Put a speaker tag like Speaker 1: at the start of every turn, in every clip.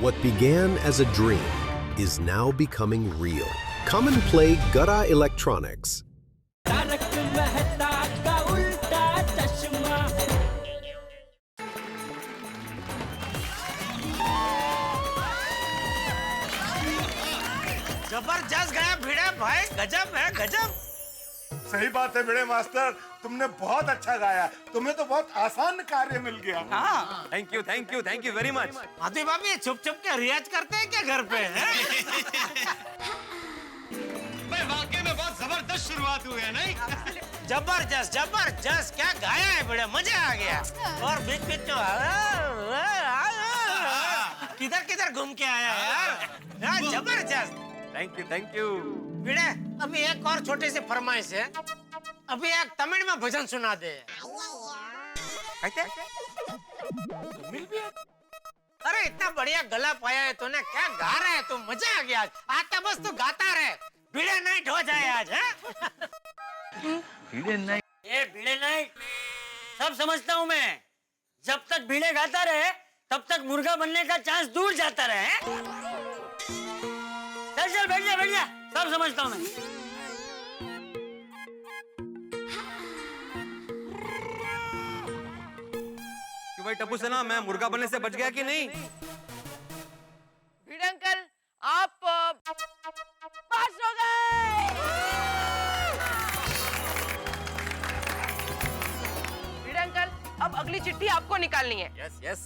Speaker 1: What began as a dream is now becoming real. Come and play Gada Electronics.
Speaker 2: जबरदस्त गया भिड़े भाई, गजब है गजब।
Speaker 3: सही बात है भिड़े मास्टर, तुमने बहुत अच्छा गाया। तुम्हें तो बहुत आसान कार्य मिल गया।
Speaker 2: हाँ,
Speaker 4: thank you very much.
Speaker 2: Madhavi भाभी छुप छुप के रियाज करते हैं क्या घर पे?
Speaker 4: वाकई में बहुत जबरदस्त शुरुआत हुई है नहीं?
Speaker 2: जबरदस्त जबरदस्त, क्या गाया है भिड़े, मजा आ गया। और बीच बीच में किधर किधर घूम के आया यार, जबरदस्त।
Speaker 4: Thank you.
Speaker 2: भिड़े, अभी एक और छोटी सी फरमाइश है, अभी एक तमिल में भजन सुना दे। तमिल भी है? अरे इतना बढ़िया गला पाया है तूने, क्या गा रहा है तू, मजा आ गया। आज तो बस तू गाता रहे, भिड़े नाइट हो जाए आज।
Speaker 4: भिड़े नाइट?
Speaker 5: ये भिड़े नाइट सब समझता हूँ मैं। जब तक भिड़े गाता रहे तब तक मुर्गा बनने का चांस दूर जाता रहे। चल बैठ जा, सब समझता हूँ मैं।
Speaker 4: क्यों भाई टप्पू सेना, मैं मुर्गा बनने से बच गया कि नहीं?
Speaker 6: भिड़े अंकल, आप पास हो गए। भिड़े अंकल, अब अगली चिट्ठी आपको निकालनी है।
Speaker 4: यस।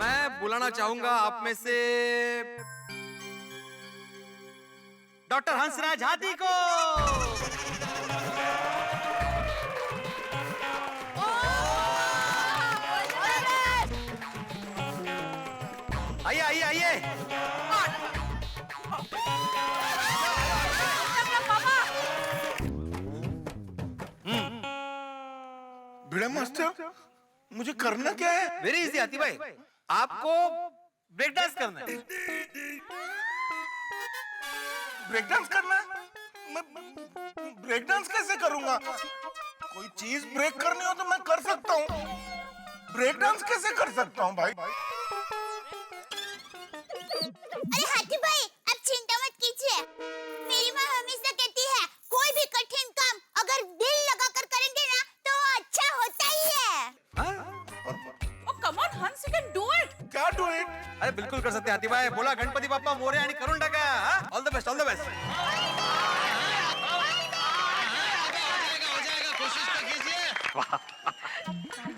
Speaker 4: मैं बुलाना चाहूंगा आप में से डॉक्टर हंसराज हाथी को। आइए।
Speaker 3: भिड़े मास्टर, मुझे करना क्या है?
Speaker 4: वेरी इजी हाथी भाई, आपको ब्रेक डांस करना है।
Speaker 3: ब्रेक डांस करना है? मैं ब्रेक डांस कैसे करूंगा? कोई चीज ब्रेक करनी हो तो मैं कर सकता हूँ, ब्रेक डांस कैसे कर सकता हूँ भाई?
Speaker 7: अरे हाथी भाई, आप चिंता मत कीजिए। मेरी माँ हमेशा कहती है, कोई भी कठिन काम अगर दिल लगाकर करेंगे ना तो अच्छा होता ही है।
Speaker 6: Oh, come on, Hans, you can do it.
Speaker 3: क्या डू इट?
Speaker 4: अरे बिल्कुल कर सकते हाथी भाई, बोला गणपति बाप्पा मोरया आणि करून टाका। All the best.
Speaker 5: हो जाएगा, कोशिश तो कीजिए।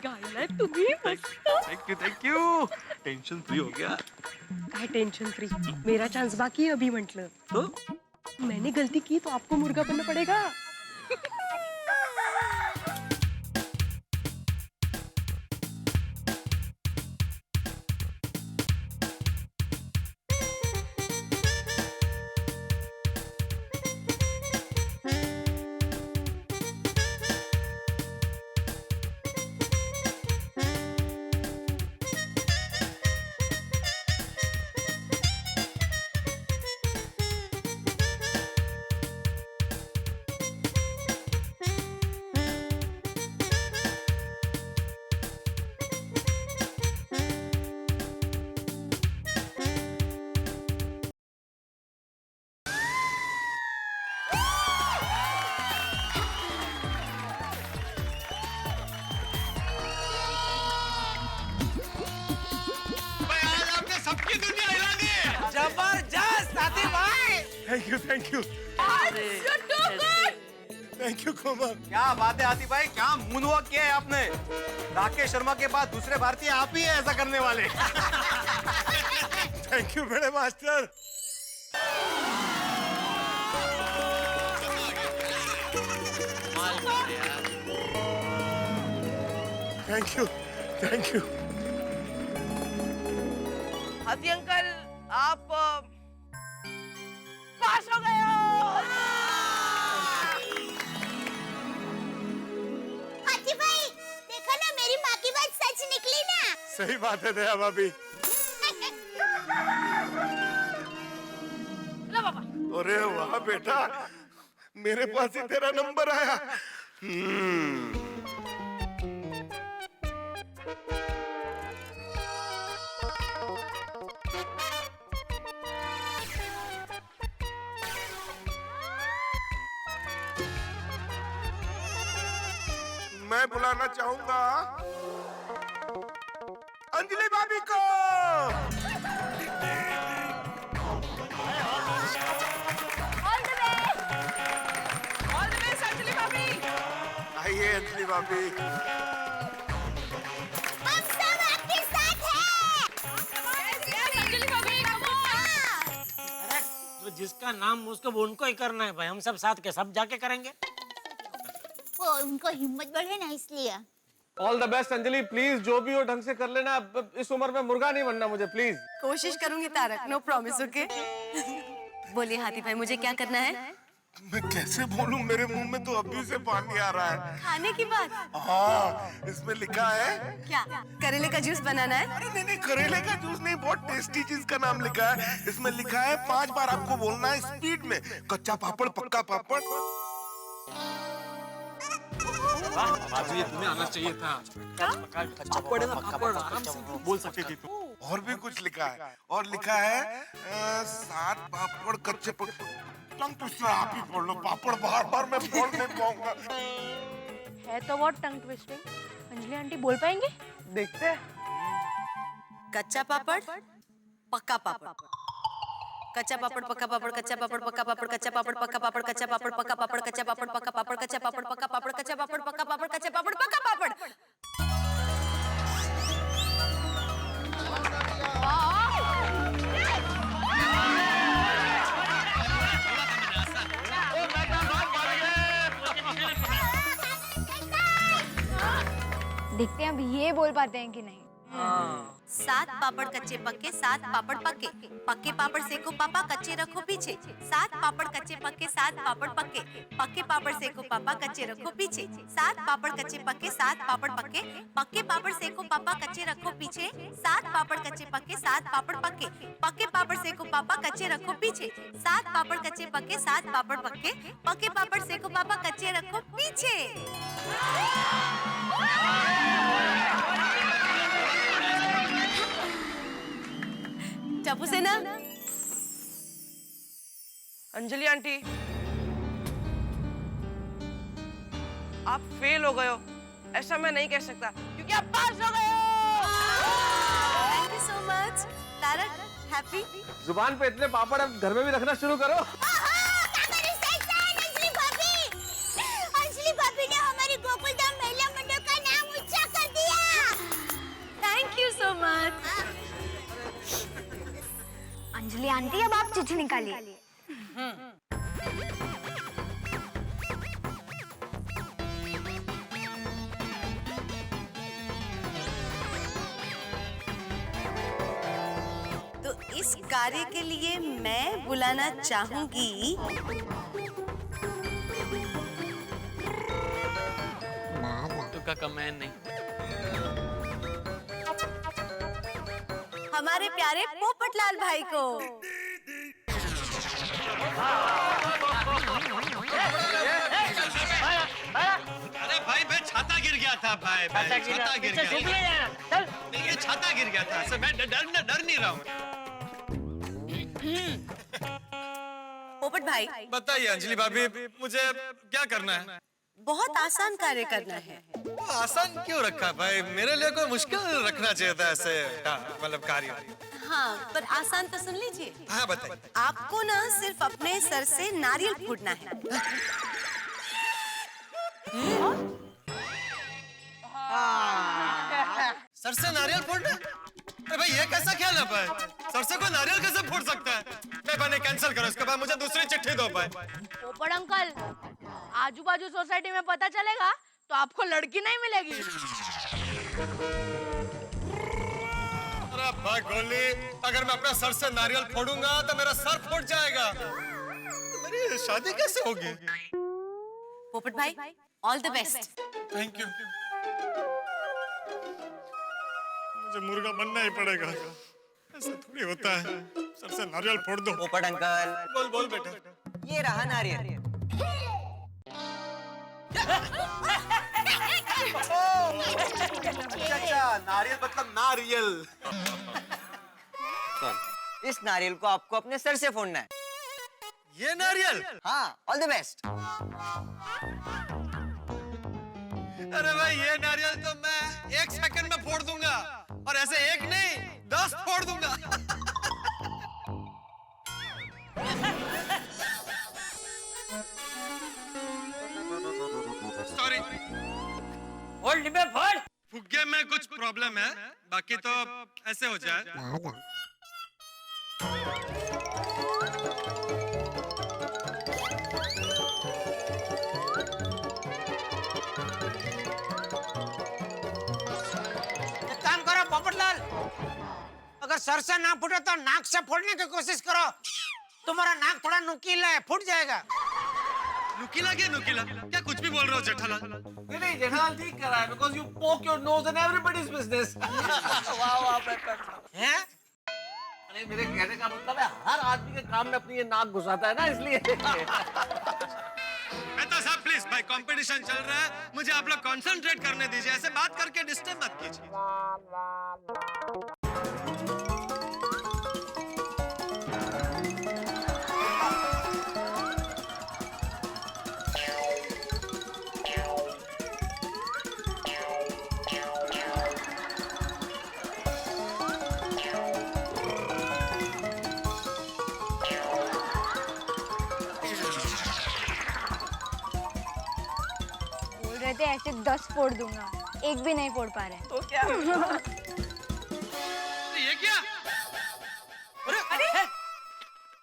Speaker 6: गायला तुम्ही मस्त।
Speaker 4: Thank you. टेंशन फ्री हो गया।
Speaker 6: काय टेंशन फ्री, मेरा चांस बाकी है अभी म्हटलं तो। मैंने गलती की तो आपको मुर्गा बनना पड़ेगा।
Speaker 2: जबरदस्त हाथी भाई।
Speaker 3: थैंक यू कोमल।
Speaker 4: क्या बात है हाथी भाई, क्या मूनवॉक किया है आपने। राकेश शर्मा के बाद दूसरे भारतीय आप ही हैं ऐसा करने वाले।
Speaker 3: Thank you Bhide master. Thank you thank you.
Speaker 6: हाथी अंकल आप पास हो गए हो।
Speaker 7: हाथी भाई देखो ना, मेरी माँ की बात सच निकली ना।
Speaker 3: सही बात है दया भाभी। अरे वाह बेटा, मेरे पास ही तेरा नंबर आया। मैं बुलाना चाहूंगा अंजलि भाभी को। आइए अंजलि भाभी।
Speaker 7: हम सब आपके साथ हैं। अंजलि भाभी
Speaker 2: अरे जो जिसका नाम उसको उनको ही करना है भाई, हम सब साथ के सब जाके करेंगे।
Speaker 7: वो उनको हिम्मत बढ़े ना, इसलिए।
Speaker 4: All the best Anjali, please जो भी हो ढंग से कर लेना। इस उम्र में मुर्गा नहीं बनना मुझे, प्लीज।
Speaker 6: कोशिश करूंगी तारक, नो प्रॉमिस, ओके? बोलिए हाथी भाई, मुझे क्या करना है?
Speaker 3: मैं कैसे बोलूं, मेरे मुंह में तो अभी से पानी आ रहा है।
Speaker 6: खाने की बात?
Speaker 3: हाँ, इसमें लिखा है
Speaker 6: क्या? करेले का जूस बनाना है?
Speaker 3: अरे नहीं नहीं, करेले का जूस नहीं, बहुत टेस्टी चीज का नाम लिखा है। इसमें लिखा है 5 बार आपको बोलना है स्पीड में, कच्चा पापड़ पक्का पापड़।
Speaker 4: बाबू ये तुम्हें आना चाहिए था। बोल सकते थे तुम।
Speaker 3: और भी कुछ लिखा है, और लिखा है 7 पापड़ कच्चे टंग ट्विस्टर। आप ही बोल लो, पापड़ बार बार मैं बोल नहीं पाऊंगा।
Speaker 6: है तो बहुत टंग ट्विस्टिंग। अंजलि आंटी बोल पाएंगे? देखते हैं। कच्चा पापड़, पक्का पापड़। कच्चा पापड़, पक्का पापड़, कच्चा पापड़, पक्का पापड़, कच्चा पापड़, पक्का पापड़, कच्चा पापड़, पक्का पापड़, कच्चा पापड़, पक्का पापड़, कच्चा पापड़, पक्का पापड़, कच्चा पापड़, पक्का पापड़, कच्चा पापड़, पक्का पापड़।
Speaker 8: देखते हैं अब ये बोल पाते हैं कि नहीं।
Speaker 6: 7 पापड़ कच्चे पक्के, 7 पापड़ पक्के, पक्के पापड़ सेको पापा, कच्चे रखो पीछे। 7 पापड़ कच्चे पक्के, 7 पापड़ पक्के, पक्के पापड़ सेको पापा, कच्चे रखो पीछे। 7 पापड़ कच्चे पक्के, 7 पापड़ पक्के, पक्के पापड़ सेको पापा, कच्चे रखो पीछे। 7 पापड़ कच्चे पक्के, 7 पापड़ पक्के, पक्के पापड़ सेको पापा, कच्चे रखो पीछे। 7 पापड़ कच्चे पक्के, 7 पापड़ पक्के, पक्के पापड़ सेको पापा, कच्चे रखो पीछे। चापू से ना।
Speaker 9: अंजलि आंटी, आप फेल हो गए हो, ऐसा मैं नहीं कह सकता क्योंकि आप पास हो गए हो।
Speaker 6: Thank you so much. Tarak, happy?
Speaker 4: जुबान पे इतने पापड़ अब घर में भी रखना शुरू करो।
Speaker 7: अंजलि भाभी ने हमारी गोकुलधाम महिला मंडल का नाम ऊंचा कर दिया।
Speaker 6: Thank you so much.
Speaker 8: Anjali aunty अब आप चिट्ठी निकालिए।
Speaker 6: तो इस कार्य के लिए मैं बुलाना चाहूंगी
Speaker 2: तुका कमेंट नहीं।
Speaker 6: हमारे प्यारे पोपटलाल भाई को।
Speaker 4: अरे भाई मैं छाता गिर गया था भाई, छाता गिर गया। नहीं ये छाता गिर गया था, ऐसे मैं डर नहीं रहा हूँ।
Speaker 6: पोपट भाई
Speaker 4: बताइए अंजलि भाभी, मुझे क्या करना है?
Speaker 6: बहुत आसान कार्य करना है।
Speaker 4: आसान क्यों रखा भाई, मेरे लिए कोई मुश्किल रखना चाहिए था ऐसे मतलब कार्य।
Speaker 6: हाँ, पर आसान तो सुन लीजिए।
Speaker 4: हाँ बताइए।
Speaker 6: आपको ना सिर्फ अपने सर से नारियल फूटना है।
Speaker 4: सर से नारियल फोड़ना? अरे भाई ये कैसा ख्याल है भाई, सर से कोई नारियल कैसे फोड़ सकता है? नहीं कैंसिल करो, इसके बाद मुझे दूसरी चिट्ठी दो भाई।
Speaker 8: पोपट अंकल, आजू बाजू सोसाइटी में पता चलेगा तो आपको लड़की नहीं मिलेगी।
Speaker 4: अरे भाई गोली, अगर मैं अपने सर से नारियल फोड़ूंगा तो मेरा सर फूट जाएगा। तो मेरी शादी कैसे होगी?
Speaker 6: पोपट भाई, all the best.
Speaker 4: Thank you. मुझे मुर्गा बनना ही पड़ेगा। ऐसा थोड़ी होता है, सर से नारियल फोड़ दो।
Speaker 5: पोपट अंकल,
Speaker 4: बोल बोल बेटा।
Speaker 5: ये रहा नारियल।
Speaker 4: अच्छा, नारियल मतलब नारियल।
Speaker 5: इस नारियल को आपको अपने सर से फोड़ना है।
Speaker 4: ये नारियल?
Speaker 5: हाँ, ऑल द बेस्ट।
Speaker 4: अरे भाई, ये नारियल तो मैं 1 सेकंड में फोड़ दूंगा, और ऐसे 1 नहीं 10 फोड़ दूंगा। सॉरी।
Speaker 5: फोड़ डिब्बे फोड़।
Speaker 4: फुग्गे में कुछ प्रॉब्लम है, बाकी तो ऐसे हो जाए।
Speaker 2: एक काम करो पोपटलाल, अगर सर से ना फूटे तो नाक से फोड़ने की कोशिश करो। तुम्हारा नाक थोड़ा नुकीला है, फूट जाएगा।
Speaker 4: नुकीला क्या नुकीला? क्या कुछ भी बोल रहे हो जेठालाल?
Speaker 3: नहीं जेठालाल ठीक कर रहा है, because you poke your nose in everybody's business.
Speaker 9: वाह वाह
Speaker 2: हैं?
Speaker 3: अरे मेरे कहने का मतलब है हर आदमी के काम में अपनी ये नाक घुसाता है ना, इसलिए।
Speaker 4: मेहता साहब प्लीज, भाई कंपटीशन चल रहा है, मुझे आप लोग कंसंट्रेट करने दीजिए। ऐसे बात करके डिस्टर्ब मत कीजिए।
Speaker 8: बोल रहे थे ऐसे 10 फोड़ दूंगा, एक भी नहीं फोड़ पा रहे।
Speaker 9: तो क्या?
Speaker 4: ये क्या? अरे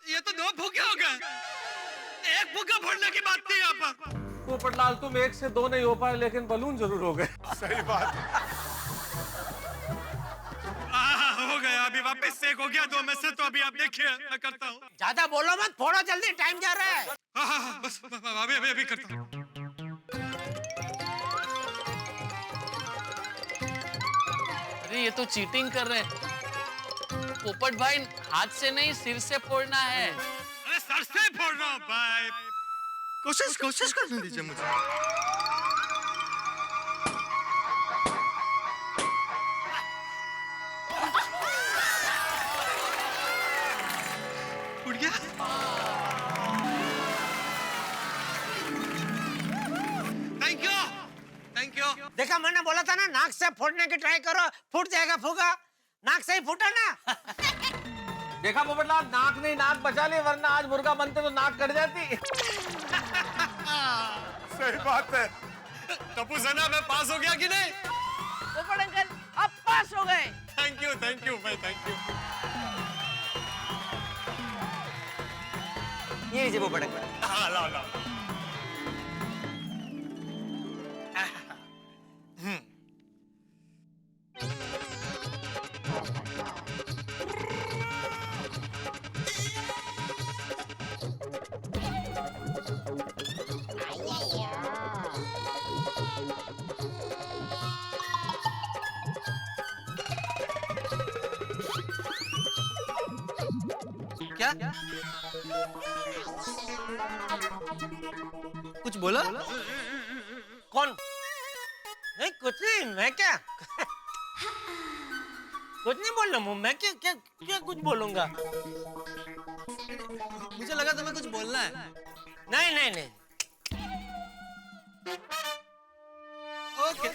Speaker 4: ये तो 2 फुग्गे हो गए। 1 फुग्गा फोड़ने की बात थी यहाँ पर।
Speaker 3: पोपटलाल तुम 1 से 2 नहीं हो पाए, लेकिन बलून जरूर हो गए।
Speaker 4: सही बात। हो गया, अभी वापस 1 हो गया 2 में से। तो अभी आप देखिए, मैं करता हूँ।
Speaker 2: ज्यादा बोलो मत, फोड़ो जल्दी, टाइम जा रहा है।
Speaker 4: हाँ, बस अभी करता हूँ।
Speaker 10: अरे ये तो चीटिंग कर रहे हैं। पोपट भाई, हाथ से नहीं सिर से फोड़ना है।
Speaker 4: अरे सर से फोड़ रहा हूँ भाई। कोशिश करने दीजिए मुझे। उड़ गया। Thank you.
Speaker 2: देखा, मैंने बोला था ना, नाक से फोड़ने की ट्राई करो, फूट जाएगा फूगा। नाक से ही फूटा ना।
Speaker 3: देखा पोपटलाल, नाक नहीं नाक बचा ले, वरना आज मुर्गा बनते तो नाक कट जाती।
Speaker 4: सही बात है। टप्पू सना, मैं पास हो गया कि नहीं?
Speaker 9: पोपट अंकल, आप पास हो गए।
Speaker 4: थैंक यू भाई, थैंक यू।
Speaker 5: ये लीजिए पोपट अंकल।
Speaker 4: हाँ, लाओ।
Speaker 5: क्या? कुछ बोला?
Speaker 2: कौन? नहीं, कुछ नहीं। मैं क्या कुछ नहीं बोल रहा हूँ। मैं क्या कुछ बोलूंगा?
Speaker 5: मुझे लगा तुम्हें कुछ बोलना है।
Speaker 2: नहीं।
Speaker 4: ओके।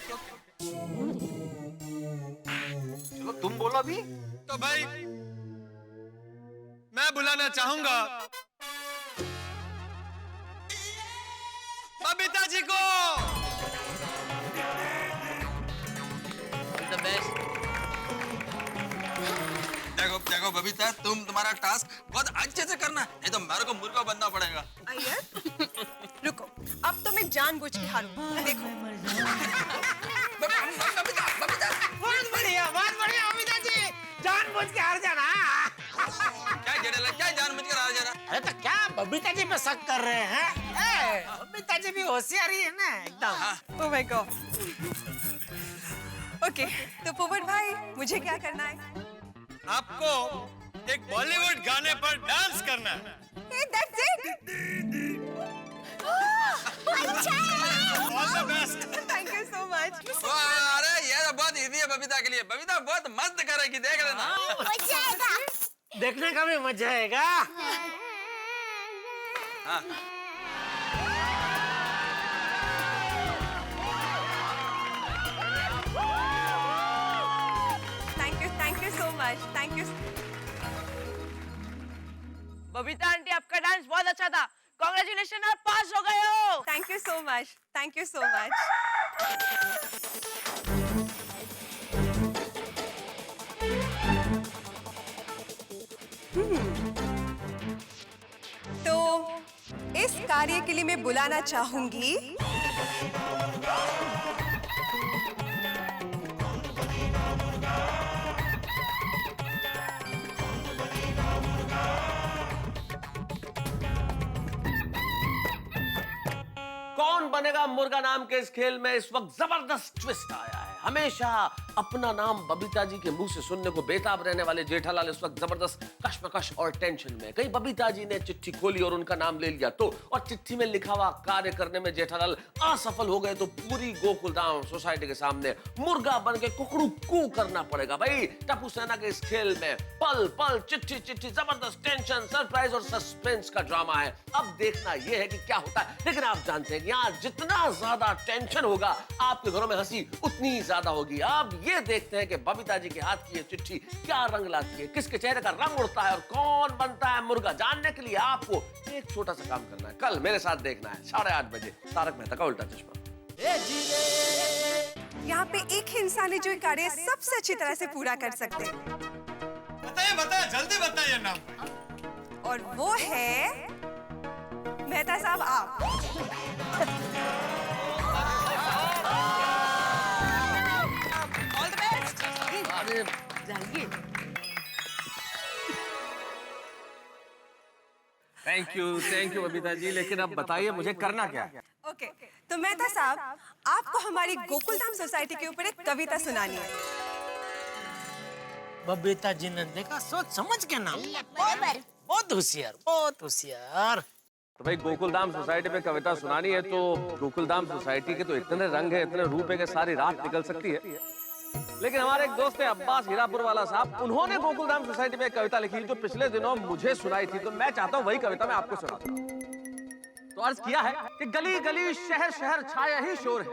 Speaker 3: चलो तुम बोलो अभी।
Speaker 4: तो भाई, मैं बुलाना चाहूंगा बबीता जी को।
Speaker 10: The best.
Speaker 11: देखो बबीता, तुम्हारा टास्क बहुत अच्छे से करना, नहीं तो मेरे को मुर्गा बनना पड़ेगा।
Speaker 9: अय्यर, रुको, अब तो मैं जानबूझ के हारूंगा। देखो।
Speaker 11: बबीता,
Speaker 2: जानबूझ के हार जाना।
Speaker 11: क्या जेठालाल, क्या जानबूझ कर हार जाना?
Speaker 2: अरे तो क्या बबीता जी पे शक कर रहे हैं? बबीता जी भी होशियार ही है ना एकदम।
Speaker 9: Oh my God. ओके, तो पोपट भाई मुझे क्या करना है?
Speaker 4: आपको एक बॉलीवुड गाने पर डांस करना है।
Speaker 9: That's it.
Speaker 4: All the best.
Speaker 9: Thank you so much.
Speaker 11: वाह, अरे ये तो बहुत इजी है बबीता के लिए। बबीता बहुत मस्त करेगी, देख लेना।
Speaker 7: मजा आएगा।
Speaker 2: देखने का भी मजा आएगा।
Speaker 11: हाँ।
Speaker 9: Thank you so much. Thank you. Babita aunty, आपका डांस बहुत अच्छा था। Congratulations, आप पास हो गए हो। Thank you so much. Thank you so much. तो इस कार्य के लिए मैं बुलाना चाहूंगी
Speaker 12: कौन बनेगा मुर्गा नाम के इस खेल में इस वक्त जबरदस्त ट्विस्ट आया है। हमेशा अपना नाम बबीता जी के मुंह से सुनने को बेताब रहने वाले जेठालाल इस वक्त जबरदस्त कश्मकश और टेंशन में। कहीं बबीता जी ने चिट्ठी खोली और उनका नाम ले लिया तो, और चिट्ठी में लिखा हुआ कार्य करने में जेठालाल असफल हो गए तो पूरी गोकुलधाम सोसाइटी के सामने मुर्गा बन के कुकड़ू कू करना पड़ेगा। भाई टप्पू सेना के इस खेल में पल पल चिट्ठी चिट्ठी जबरदस्त टेंशन, सरप्राइज और सस्पेंस का ड्रामा है। अब देखना यह है कि क्या होता है। लेकिन आप जानते हैं कि यहाँ जितना ज्यादा टेंशन होगा आपके घरों में हंसी उतनी ज्यादा होगी। अब ये देखते हैं कि बबीता जी के हाथ की ये चिट्ठी क्या रंग लाती है, किसके चेहरे का रंग उड़ता है और कौन बनता है मुर्गा। जानने के लिए आपको एक छोटा सा काम करना है। कल मेरे साथ देखना है 8:30 बजे तारक मेहता का उल्टा चश्मा।
Speaker 9: यहाँ पे एक ही इंसान है जो ये कार्य सबसे अच्छी तरह से पूरा कर सकते हैं।
Speaker 4: बताइए, जल्दी बताइए नाम।
Speaker 9: और वो है मेहता साहब, आप। All the best. जाइए।
Speaker 12: Thank you Babita ji. लेकिन अब बताइए मुझे करना क्या है?
Speaker 9: ओके, तो मेहता साहब, आपको हमारी गोकुलधाम सोसाइटी के ऊपर एक कविता सुनानी है।
Speaker 2: बबीता जी ने देखा सोच समझ के नाम। बहुत होशियार, बहुत होशियार।
Speaker 12: तो भाई गोकुलधाम सोसाइटी पे कविता सुनानी है तो गोकुलधाम सोसाइटी के तो इतने रंग है, इतने रूप है कि सारी रात निकल सकती है। लेकिन हमारे एक दोस्त है अब्बास हीरापुर वाला साहब, उन्होंने गोकुलधाम सोसाइटी में एक कविता लिखी जो पिछले दिनों मुझे सुनाई थी, तो मैं चाहता हूँ वही कविता मैं आपको सुनाता हूँ। तो अर्ज किया है कि गली गली शहर शहर छाया ही शोर है,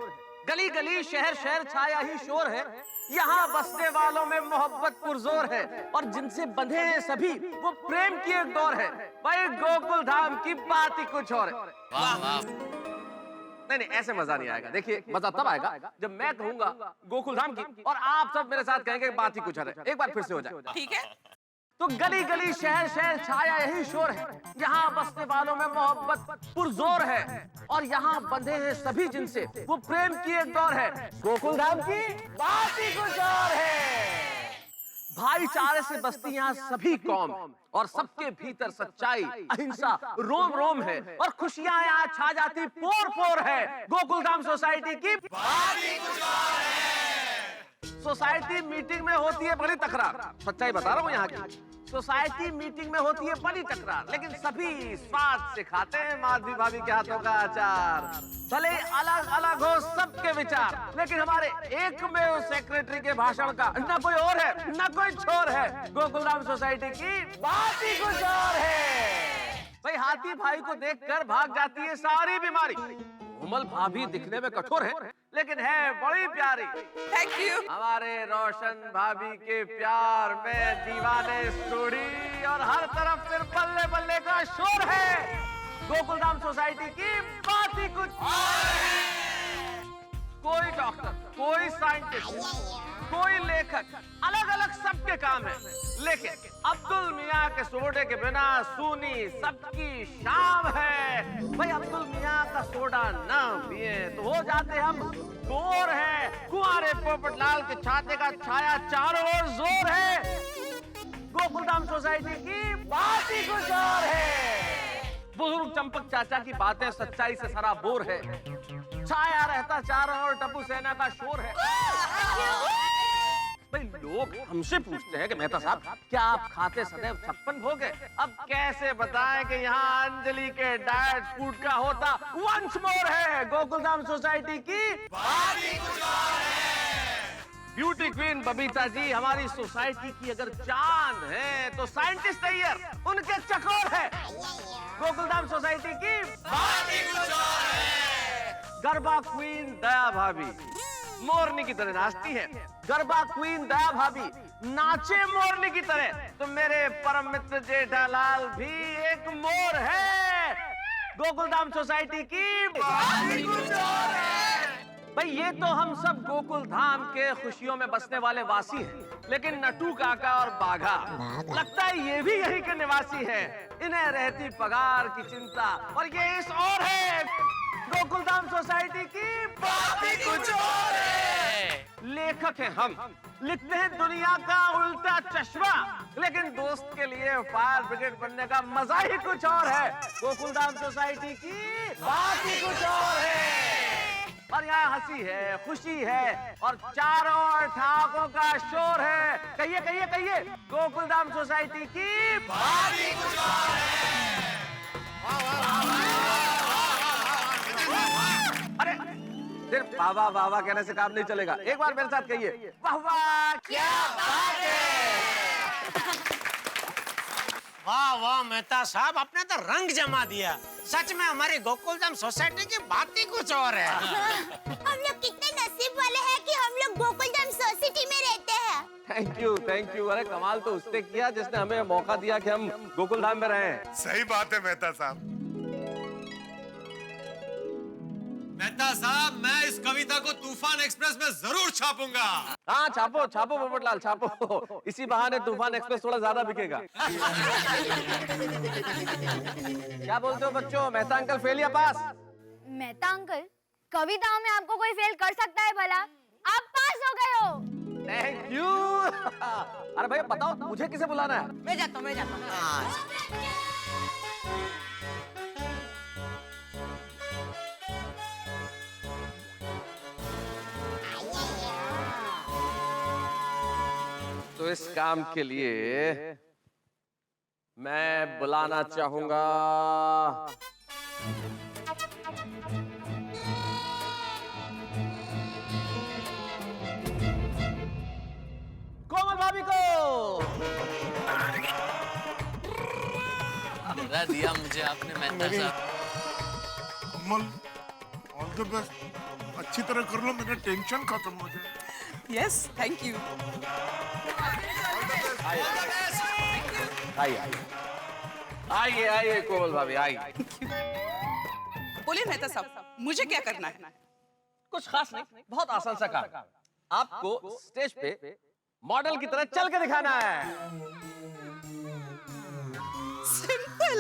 Speaker 12: गली गली शहर शहर छाया ही शोर है, यहाँ बसने वालों में मोहब्बत पुरजोर है और जिनसे बंधे हैं सभी वो प्रेम की एक डोर है। भाई गोकुलधाम की बात ही कुछ और है।
Speaker 10: वाह वाह।
Speaker 12: नहीं, ऐसे मजा नहीं आएगा। देखिए मजा तब आएगा जब मैं कहूंगा गोकुलधाम की और आप सब मेरे साथ कहेंगे बात ही कुछ और है। एक बार फिर से हो जाए।
Speaker 9: ठीक है।
Speaker 12: तो गली गली शहर शहर छाया यही शोर है, यहाँ बसने वालों में मोहब्बत पुरजोर है और यहाँ बंधे हैं सभी जिनसे वो प्रेम की एक डोर है। गोकुलधाम की बात ही कुछ और है। भाईचारे से बसती यहाँ सभी कौम और सबके भीतर सच्चाई अहिंसा रोम रोम है और खुशियाँ यहाँ छा जाती पोर पोर है। गोकुलधाम सोसाइटी की बात ही कुछ और है। सोसाइटी मीटिंग में होती है बड़ी तकरार, सच्चाई बता रहा हूँ यहाँ की। सोसाइटी मीटिंग में होती है बड़ी तकरार, लेकिन सभी स्वाद से खाते हैं माधवी भाभी के हाथों का अचार। भले अलग अलग हो सबके विचार, लेकिन हमारे एक में सेक्रेटरी के भाषण का न कोई और है न कोई छोर है। गोकुलधाम सोसाइटी की बात ही कुछ और है। भाई हाथी भाई को देखकर भाग जाती है सारी बीमारी। उमल भाभी दिखने में कठोर है लेकिन है बड़ी प्यारी।
Speaker 9: Thank you.
Speaker 12: हमारे रोशन भाभी के प्यार में दीवाने स्टोरी और हर तरफ फिर बल्ले बल्ले का शोर है। गोकुलधाम सोसाइटी की बात ही कुछ और है। कोई डॉक्टर, कोई साइंटिस्ट, कोई लेखक, अलग अलग सबके काम है, लेकिन अब्दुल मियाँ के सोडे के बिना सूनी सबकी शाम है। भाई अब्दुल मियाँ का सोडा ना पिए तो हो जाते हम बोर है। कुंवारे पोपटलाल के छाते का छाया चारों ओर जोर है। गोकुलधाम सोसाइटी की बात ही कुछ और है। बुजुर्ग चंपक चाचा की बातें सच्चाई से सराबोर है। छाया रहता चारों ओर, टप्पू सेना का शोर है। भाई लोग हमसे पूछते हैं कि मेहता साहब क्या आप खाते सदैव 56 भोग है? अब कैसे बताएं कि यहाँ अंजलि के डाइट फूड का होता वंस मोर है। गोकुलधाम सोसाइटी की बात ही कुछ और है। ब्यूटी क्वीन बबीता जी हमारी सोसाइटी की अगर जान है तो साइंटिस्ट अय्यर उनके चकोर है। गोकुलधाम सोसाइटी की बात ही कुछ और है। गरबा क्वीन दया भाभी मोरनी की तरह नाचती है। गरबा क्वीन दया भाभी नाचे मोरनी की तरह, तो मेरे परम मित्र जेठालाल भी एक मोर है। गोकुलधाम सोसाइटी की बात ही कुछ और है। भाई ये तो हम सब गोकुल धाम के खुशियों में बसने वाले वासी हैं, लेकिन नटू काका और बाघा लगता है ये भी यही के निवासी हैं। इन्हें रहती पगार की चिंता और ये इस और है। गोकुलधाम सोसाइटी की बात ही कुछ और है। लेखक हैं हम, लिखते हैं दुनिया का उल्टा चश्मा, लेकिन दोस्त के लिए फायर ब्रिगेड बनने का मजा ही कुछ और है। गोकुलधाम सोसाइटी की बात ही कुछ और है। और यहाँ हंसी है, खुशी है और चारों ओर ठहाकों का शोर है। कहिए कहिए कहिए, गोकुलधाम सोसाइटी की बात ही कुछ और है। अरे सिर्फ वाह वाह वाह वाह कहने से काम नहीं चलेगा, एक बार मेरे साथ कहिए वाह वाह क्या बात है।
Speaker 2: वाह वाह मेहता साहब, आपने तो रंग जमा दिया। सच में हमारी गोकुलधाम सोसाइटी की बात ही कुछ और है।
Speaker 7: हम लोग कितने नसीब वाले हैं कि हम लोग गोकुलधाम सोसाइटी में रहते हैं।
Speaker 12: Thank you. अरे कमाल तो उसने किया जिसने हमें मौका दिया कि हम गोकुलधाम में रहें।
Speaker 3: सही बात है मेहता साहब।
Speaker 4: मेहता साहब मैं इस कविता को तूफान एक्सप्रेस में जरूर छापूंगा।
Speaker 12: हाँ छापो छापो पोपटलाल छापो, इसी बहाने तूफान एक्सप्रेस थोड़ा ज्यादा बिकेगा। क्या बोलते हो बच्चों, मेहता अंकल फेल या पास?
Speaker 8: मेहता अंकल, कविताओं में आपको कोई फेल कर सकता है भला? आप पास हो गए हो।
Speaker 12: Thank you. अरे भैया बताओ मुझे किसे बुलाना है?
Speaker 9: मैं जाता हूँ।
Speaker 12: तो इस काम के लिए मैं बुलाना चाहूंगा कोमल भाभी को।
Speaker 10: डरा दिया मुझे आपने मेहता साहब।
Speaker 3: कमल ऑल द बेस्ट, अच्छी तरह कर लो, मेरा टेंशन खत्म हो जाए।
Speaker 9: Yes thank you.
Speaker 12: आइए आइए कोमल भाभी आइए।
Speaker 9: बोलिए मेहता साहब, मुझे क्या करना है?
Speaker 12: कुछ खास नहीं, बहुत आसान सा काम। आपको स्टेज पे मॉडल की तरह चल के दिखाना है।
Speaker 9: सिंपल।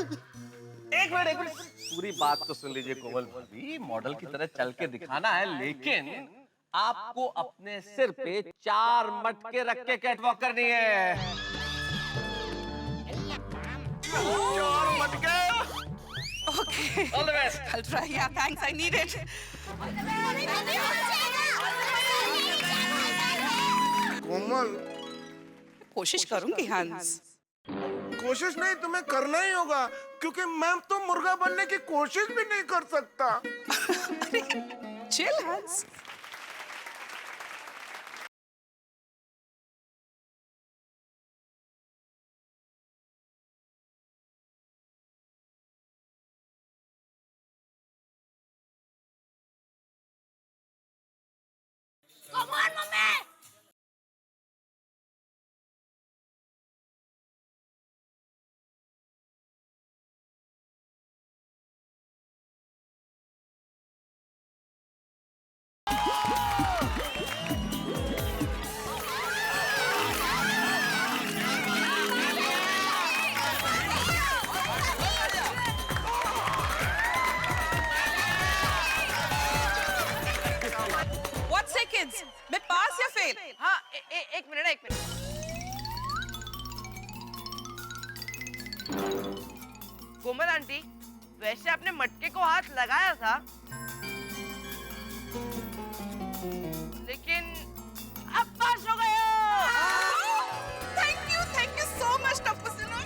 Speaker 12: एक मिनट पूरी बात तो सुन लीजिए कोमल भाभी। मॉडल की तरह चल के दिखाना है, लेकिन आपको अपने सिर पे 4 मटके रख के कैटवॉक करनी है। 4 मटके।
Speaker 9: Okay.
Speaker 12: All the best.
Speaker 9: I'll try. Yeah, thanks. I need it.
Speaker 3: कोमल
Speaker 9: कोशिश करूंगी हंस।
Speaker 3: कोशिश नहीं, तुम्हें करना ही होगा, क्योंकि मैं तो मुर्गा बनने की कोशिश भी नहीं कर सकता।
Speaker 9: चिल हंस।
Speaker 7: Come on, mummy.
Speaker 9: What seconds? मैं पास या फेल? हाँ एक मिनट। कोमल आंटी, वैसे आपने मटके को हाथ लगाया था, लेकिन आप पास हो गए हो।
Speaker 13: Thank you so much Tappusena.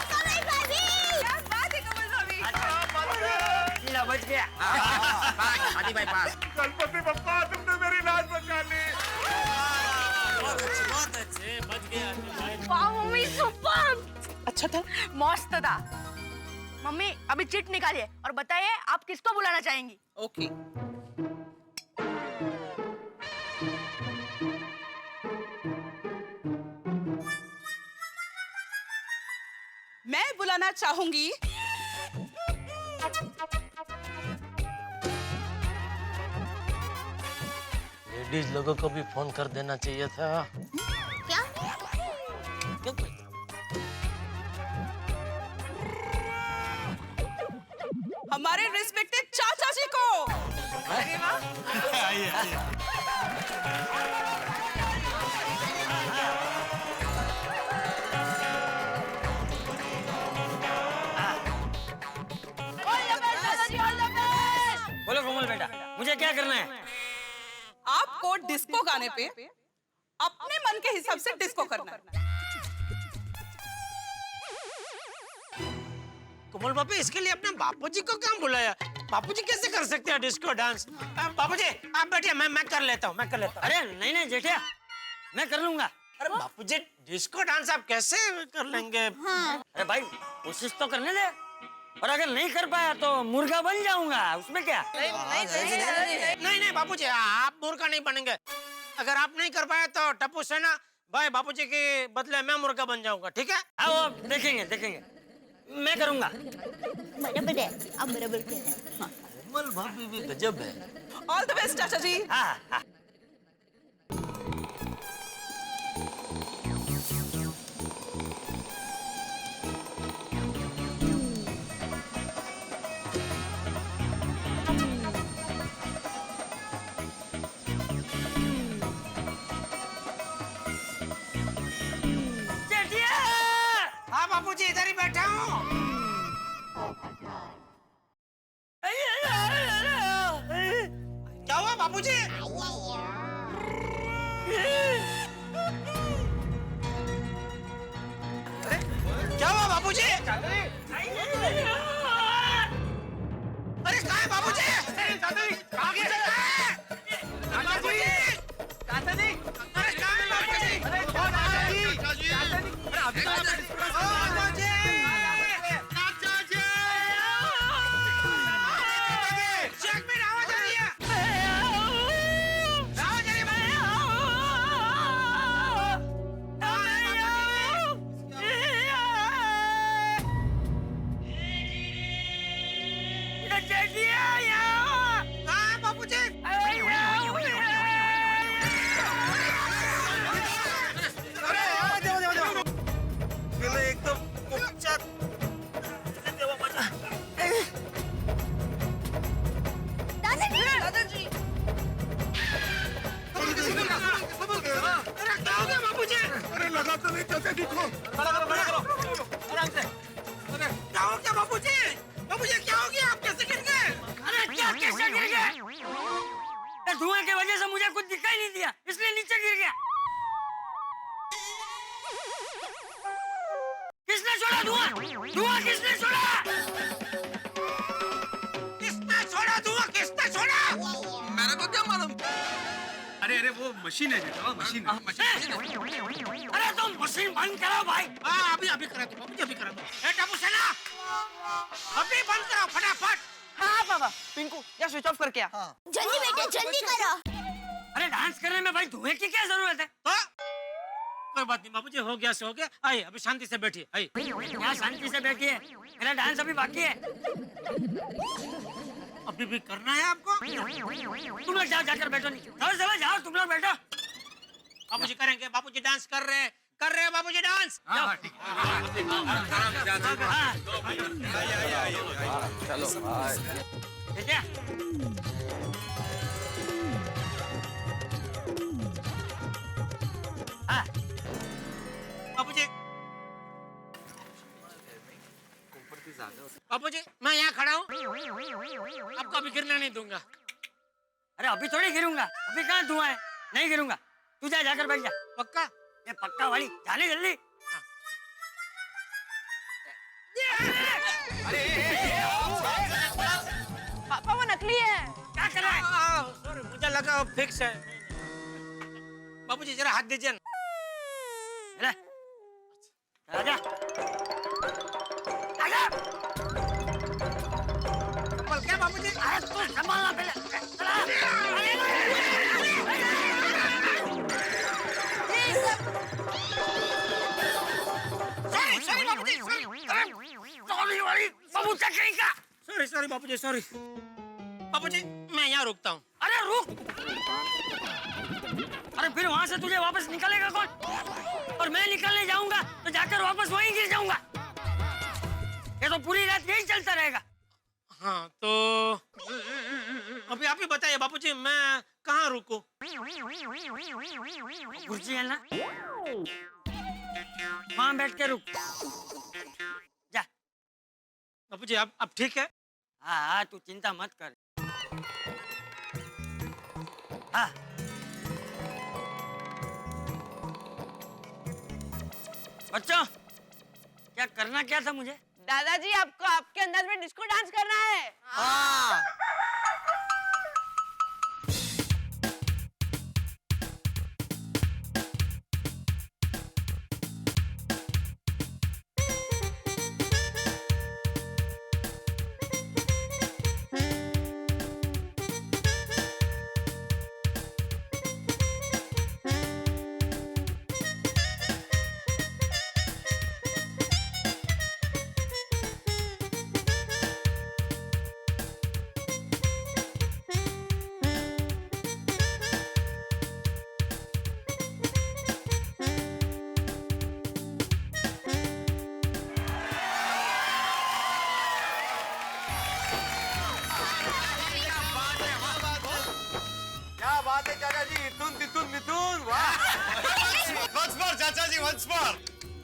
Speaker 7: Kamal भाभी,
Speaker 9: क्या बात है कमल भाभी।
Speaker 5: लो बच गया।
Speaker 12: आदि भाई पास।
Speaker 3: गणपति बप्पा, तुमने मेरी लाज बचा ली।
Speaker 5: बहुत अच्छे बच गया।
Speaker 8: वाह मम्मी सुपर।
Speaker 9: अच्छा था,
Speaker 8: मस्त था। मम्मी अभी चिट निकालिए और बताइए आप किसको बुलाना चाहेंगी।
Speaker 13: ओके। मैं बुलाना चाहूंगी
Speaker 2: लेडीज लोगों को भी फोन कर देना चाहिए था।
Speaker 7: क्या?
Speaker 13: हमारे रिस्पेक्टेड चाचा जी को। अरे वाह।
Speaker 5: बोलो कोमल बेटा, मुझे क्या करना है?
Speaker 13: आपको डिस्को गाने पे अपने मन के हिसाब से डिस्को करना है।
Speaker 2: कोमल बापू, इसके लिए अपने बापूजी को क्यों बुलाया? बापूजी कैसे कर सकते हैं डिस्को डांस? बापूजी आप बैठिए, मैं कर लेता हूँ,
Speaker 5: अरे नहीं नहीं जेठिया, मैं कर लूंगा।
Speaker 2: अरे बापूजी, डिस्को डांस आप कैसे कर लेंगे?
Speaker 5: अरे भाई कोशिश तो करने दे, और अगर नहीं कर पाया तो मुर्गा बन जाऊंगा, उसमें क्या?
Speaker 2: नहीं बापूजी, आप मुर्गा नहीं बनेंगे। अगर आप नहीं कर पाए तो टप्पू सेना भाई बापूजी के बदले मैं मुर्गा बन जाऊंगा, ठीक है?
Speaker 5: आओ देखेंगे, मैं करूंगा।
Speaker 7: बराबर है, आप बराबर कह रहे हैं।
Speaker 2: कोमल भाभी भी गजब है।
Speaker 13: ऑल द बेस्ट चाचा जी।
Speaker 5: हाँ।
Speaker 2: हाँ बापूजी, इधर ही बैठा हूँ। क्या हुआ बापूजी? क्या हुआ बापूजी? अरे कहाँ है बापूजी? बापूजी कहाँ है? बापूजी! अरे कहाँ है बापूजी? चेक में आवाज आ रही है। आवाज आ रही है। कहाँ है बापूजी? एकदम
Speaker 7: दादाजी।
Speaker 2: अरे क्या हो गया बापूजी?
Speaker 3: अरे लगा तो नहीं, चाचा जी को।
Speaker 2: आराम से। अरे क्या हो गया बापूजी? बापूजी क्या हो गया? आप कैसे गिर गए?
Speaker 5: अरे क्या कैसे गिर गया? धुएं की वजह से मुझे कुछ दिखाई नहीं दिया, इसलिए नीचे गिर गया। किसने छोड़ा धुआं? धुआं किसने छोड़ा?
Speaker 2: किसने छोड़ा धुआं? किसने छोड़ा?
Speaker 11: मेरे को क्या मालूम?
Speaker 4: अरे वो मशीन है बेटा, मशीन है।
Speaker 5: अरे तुम मशीन बंद करो भाई।
Speaker 2: हाँ अभी करा दो बापूजी, अभी करा दो। ए टप्पू सेना, अभी बंद करो फटाफट।
Speaker 9: हाँ पापा, पिंकू या स्विच ऑफ करके आ।
Speaker 7: जल्दी बेटे, जल्दी करो।
Speaker 5: अरे डांस करने में भाई धुएं की क्या जरूरत है?
Speaker 2: तो कोई बात नहीं बापूजी, हो गया सो हो गया। आइए अभी शांति से बैठिए। आइए
Speaker 5: यहाँ शांति से बैठिए, मेरा डांस अभी बाकी है।
Speaker 2: अभी भी करना है आपको?
Speaker 5: तुम लोग जाओ, जाकर बैठो नीचे। चलो जाओ, तुम लोग बैठो।
Speaker 2: बापूजी करेंगे, बापूजी डांस कर रहे हैं बापूजी डांस।
Speaker 12: चलो भाई।
Speaker 5: ठीक है?
Speaker 2: बापूजी गिरने नहीं दूंगा।
Speaker 5: अरे अभी थोड़ी गिरूंगा, अभी कहाँ धुआं है, नहीं गिरूंगा। तू जा, जाकर बैठ जा।
Speaker 2: पक्का?
Speaker 5: ये पक्का वाली, जाने जल्दी।
Speaker 9: पापा वो नकली है।
Speaker 5: क्या कर रहा है?
Speaker 2: सॉरी, मुझे लगा फिक्स है। बाबूजी जरा हाथ दीजिए ना।
Speaker 5: ले, आजा, आजा।
Speaker 2: संभल क्या बाबूजी?
Speaker 5: अरे तू संभालना पहले। चला।
Speaker 2: सॉरी बाबूजी,
Speaker 5: सॉरी वाली बाबू चक्री का।
Speaker 2: सॉरी बाबूजी, सॉरी। बाबूजी मैं यहाँ रुकता हूँ।
Speaker 5: अरे रुक। अरे फिर वहाँ से तुझे वापस निकलेगा कौन? और मैं निकलने जाऊंगा तो जाकर वापस वहीं गिर जाऊंगा। ये तो पूरी रात यही चलता रहेगा।
Speaker 2: हाँ तो अभी आप ही बताइए बाबूजी, मैं कहाँ रुकूं?
Speaker 5: कुर्सी है ना, वहाँ बैठ के रुक। जा।
Speaker 2: बाबूजी आप ठीक है?
Speaker 5: हाँ, तू चिंता मत कर। हाँ। बच्चों, क्या करना क्या था मुझे?
Speaker 9: दादाजी आपको आपके अंदाज में डिस्को डांस करना है।
Speaker 5: हाँ।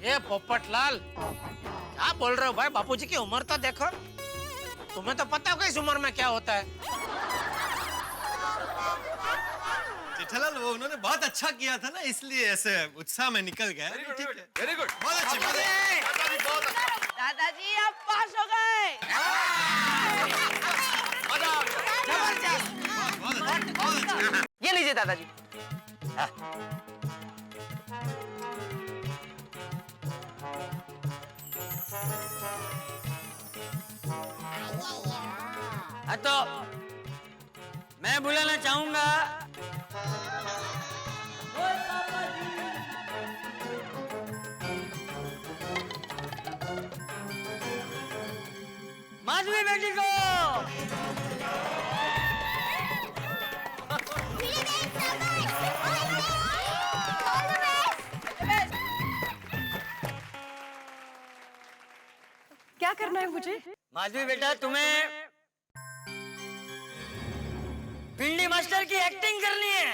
Speaker 2: ये पोपटलाल, क्या बोल रहे हो भाई? बापूजी की उम्र तो देखो। तुम्हें तो पता होगा इस उम्र में क्या होता है।
Speaker 4: जेठालाल वो उन्होंने बहुत अच्छा किया था ना, इसलिए ऐसे उत्साह में निकल गया। ठीक है, वेरी गुड, बहुत अच्छी बात है।
Speaker 9: दादाजी आप पास हो गए।
Speaker 13: ये लीजिए दादाजी।
Speaker 5: हाँ तो मैं बुलाना चाहूंगा माधवी बेटी को।
Speaker 9: क्या करना है मुझे?
Speaker 5: माधवी बेटा, तुम्हें भिंडी मास्टर की एक्टिंग करनी है।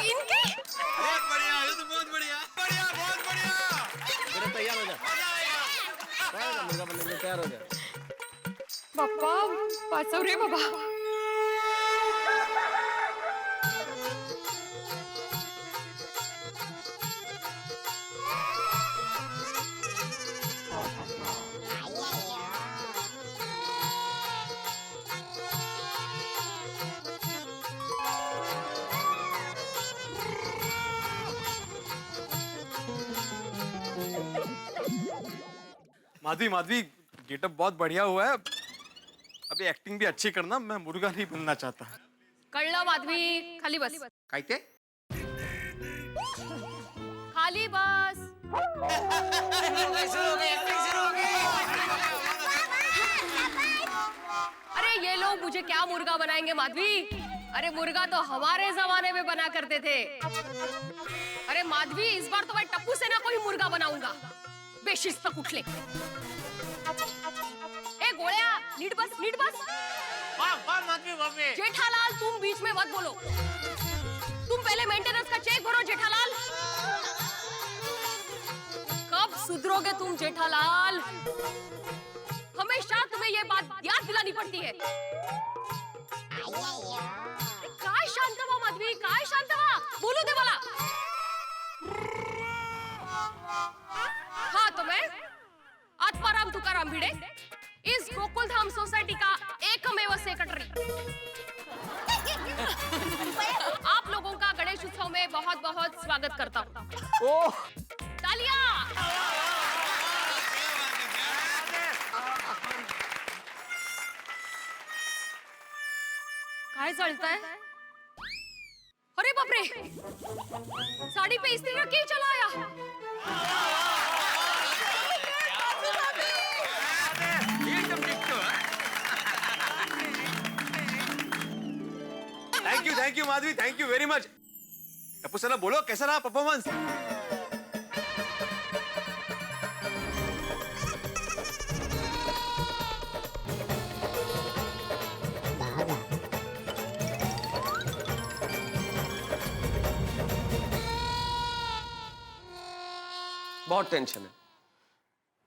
Speaker 9: इनकी?
Speaker 4: बहुत बढ़िया, ये तो बहुत बढ़िया, बढ़िया, बहुत बढ़िया।
Speaker 12: तैयार हो जा, मुर्गा बनने के लिए तैयार हो जा।
Speaker 9: पापा पासव रे बाबा।
Speaker 4: माधवी गेटअप बहुत बढ़िया हुआ है। अभी एक्टिंग भी अच्छी करना, मैं मुर्गा नहीं बनना चाहता।
Speaker 9: कळलं माधवी, खाली बस।
Speaker 3: काय ते?
Speaker 9: खाली बस। अरे ये लोग मुझे क्या मुर्गा बनाएंगे माधवी? अरे मुर्गा तो हमारे जमाने में बना करते थे। अरे माधवी, इस बार तो मैं टप्पू से ना कोई मुर्गा बनाऊंगा। बेशिस्त कुठले। ए गोळ्या, नीट बस, नीट बस।
Speaker 2: वाह माधवी भाभी।
Speaker 9: जेठालाल, तुम बीच में मत बोलो। तुम पहले मेंटेनेंस का चेक भरो जेठालाल। कब सुधरोगे तुम जेठालाल। हमेशा तुम्हें ये बात याद दिलानी पड़ती है। काय शांत व्हा माधवी, काय शांत व्हा, बोलू दे मला। हाँ तो मैं आत्माराम तुकाराम भिड़े इस गोकुलधाम सोसाइटी का एकमेव सेक्रेटरी आप लोगों का गणेश उत्सव में बहुत बहुत स्वागत करता हूँ। तालियां। काय चलता है? अरे बाप रे, साड़ी पे इस्त्री रख के चला आया।
Speaker 4: Thank you Madhavi, thank you very much. Tappu सेना बोलो कैसा रहा परफॉर्मेंस?
Speaker 12: बहुत टेंशन है।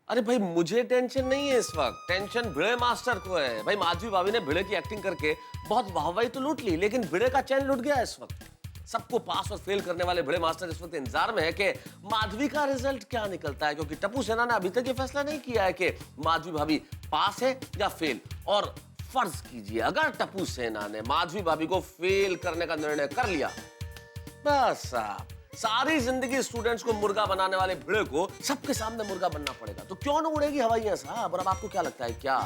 Speaker 12: अरे भाई मुझे टेंशन नहीं है इस वक्त, टेंशन भिड़े मास्टर को है। भाई माधवी भाभी ने भिड़े की एक्टिंग करके बहुत वाहवाही तो लूट ली, लेकिन भिड़े का चैन लूट गया इस वक्त। सबको पास और फेल करने वाले भिड़े मास्टर इस वक्त इंतजार में है कि माधवी का रिजल्ट क्या निकलता है, क्योंकि टप्पू सेना ने अभी तक ये फैसला नहीं किया है कि माधवी भाभी पास है या फेल। और फर्ज कीजिए अगर टप्पू सेना ने माधवी भाभी को फेल करने का निर्णय कर लिया, बस साहब सारी जिंदगी स्टूडेंट्स को मुर्गा बनाने वाले भिड़े को सबके सामने मुर्गा बनना पड़ेगा। तो क्यों न उड़ेगी हवाइयां साहब। और अब आपको क्या लगता है, क्या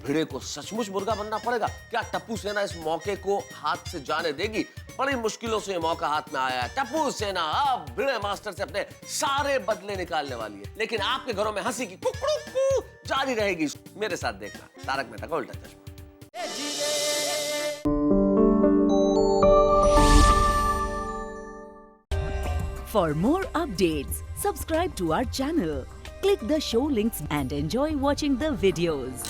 Speaker 12: भिड़े को सचमुच मुर्गा बनना पड़ेगा? क्या टप्पू सेना इस मौके को हाथ से जाने देगी? बड़ी मुश्किलों से ये मौका हाथ में आया है। टप्पू सेना अब भिड़े मास्टर से अपने सारे बदले निकालने वाली है, लेकिन आपके घरों में हंसी की कुकड़ू जारी रहेगी। मेरे साथ देखना तारक मेहता का उल्टा चश्मा।
Speaker 14: For more updates, subscribe to our channel, click the show links and enjoy watching the videos.